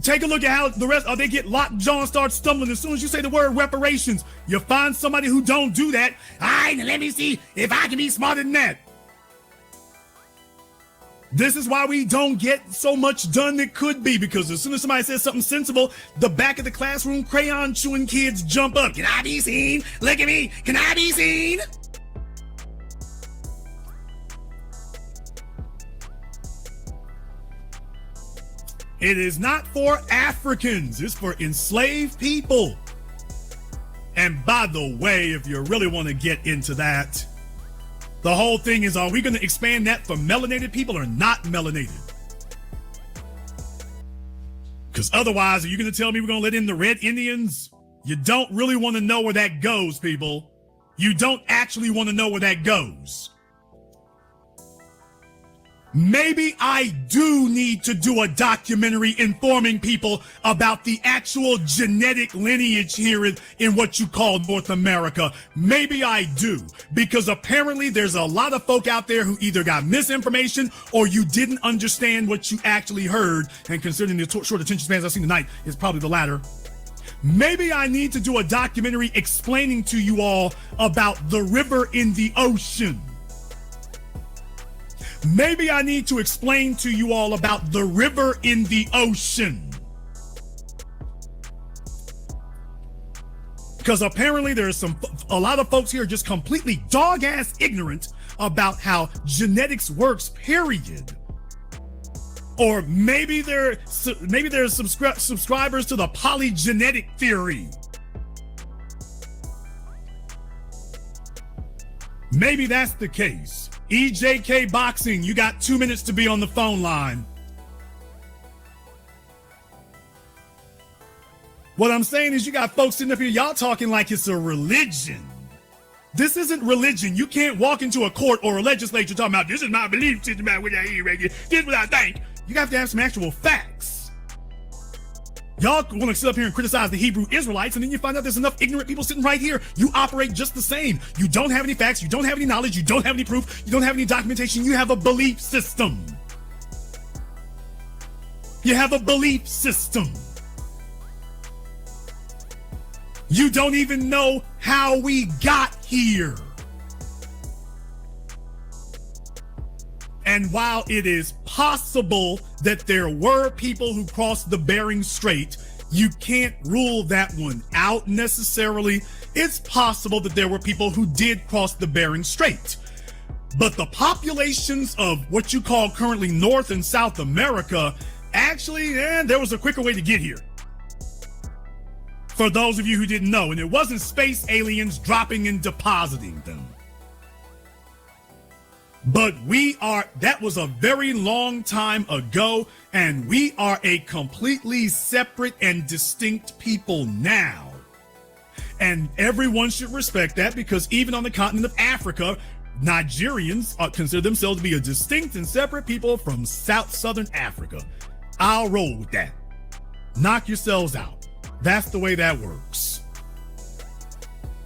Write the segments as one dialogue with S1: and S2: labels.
S1: Take a look at how the rest, they get locked jaw and start stumbling. As soon as you say the word reparations, you find somebody who don't do that. All right, let me see if I can be smarter than that. This is why we don't get so much done that could be, because as soon as somebody says something sensible, the back of the classroom crayon chewing kids jump up. Can I be seen? Look at me. Can I be seen? It is not for Africans. It's for enslaved people. And by the way, if you really want to get into that, the whole thing is, are we going to expand that for melanated people or not melanated? Because otherwise, are you going to tell me we're going to let in the Red Indians? You don't really want to know where that goes, people. You don't actually want to know where that goes. Maybe I do need to do a documentary informing people about the actual genetic lineage here in what you call North America. Maybe I do, because apparently there's a lot of folk out there who either got misinformation or you didn't understand what you actually heard. And considering the short attention spans I've seen tonight, it's probably the latter. Maybe I need to do a documentary explaining to you all about the river in the ocean. Maybe I need to explain to you all about the river in the ocean. Because apparently there's a lot of folks here just completely dog-ass ignorant about how genetics works, period. Or maybe there's subscribers to the polygenetic theory. Maybe that's the case. EJK Boxing, you got 2 minutes to be on the phone line. What I'm saying is you got folks sitting up here, y'all talking like it's a religion. This isn't religion. You can't walk into a court or a legislature talking about, this is my belief system about what I hear, this is what I think. You have to have some actual facts. Y'all want to sit up here and criticize the Hebrew Israelites, and then you find out there's enough ignorant people sitting right here. You operate just the same. You don't have any facts. You don't have any knowledge. You don't have any proof. You don't have any documentation. You have a belief system. You have a belief system. You don't even know how we got here. And while it is possible that there were people who crossed the Bering Strait, you can't rule that one out necessarily. It's possible that there were people who did cross the Bering Strait. But the populations of what you call currently North and South America, actually, there was a quicker way to get here. For those of you who didn't know, and it wasn't space aliens dropping and depositing them. But that was a very long time ago, and we are a completely separate and distinct people now. And everyone should respect that, because even on the continent of Africa, Nigerians consider themselves to be a distinct and separate people from Southern Africa. I'll roll with that. Knock yourselves out. That's the way that works.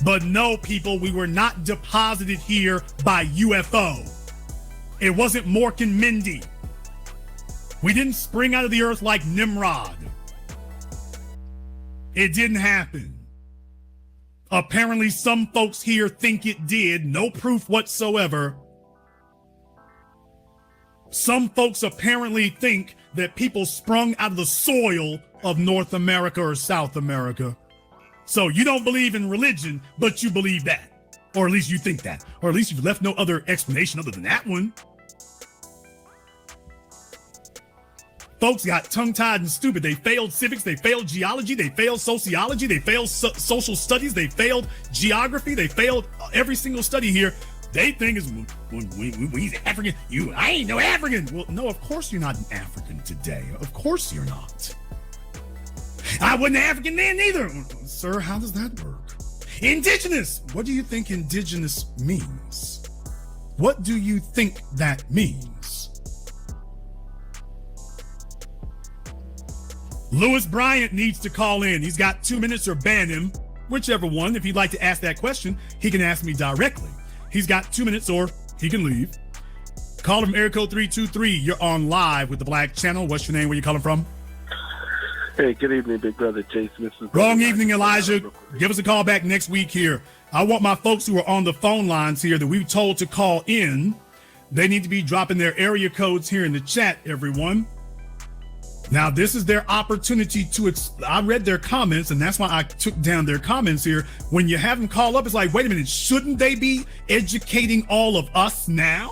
S1: But no, people, we were not deposited here by UFO. It wasn't Mork and Mindy. We didn't spring out of the earth like Nimrod. It didn't happen. Apparently, some folks here think it did. No proof whatsoever. Some folks apparently think that people sprung out of the soil of North America or South America. So you don't believe in religion, but you believe that. Or at least you think that. Or at least you've left no other explanation other than that one. Folks got tongue-tied and stupid. They failed civics, they failed geology, they failed sociology, they failed social studies, they failed geography, they failed every single study here. They think is we African. I ain't no African. Well, no, of course you're not an African today. Of course you're not. I wasn't African then either. Sir, how does that work? Indigenous. What do you think indigenous means? What do you think that means? Lewis Bryant needs to call in. He's got 2 minutes or ban him. Whichever one. If he'd like to ask that question, he can ask me directly. He's got 2 minutes or he can leave. Call from area code 323. You're on live with the Black Channel. What's your name? Where you calling from?
S2: Hey, good evening, big brother Jason. This is
S1: Wrong evening, Elijah. Give us a call back next week here. I want my folks who are on the phone lines here that we've told to call in. They need to be dropping their area codes here in the chat, everyone. Now, this is their opportunity to, I read their comments, and that's why I took down their comments here. When you have them call up, it's like, wait a minute, shouldn't they be educating all of us now?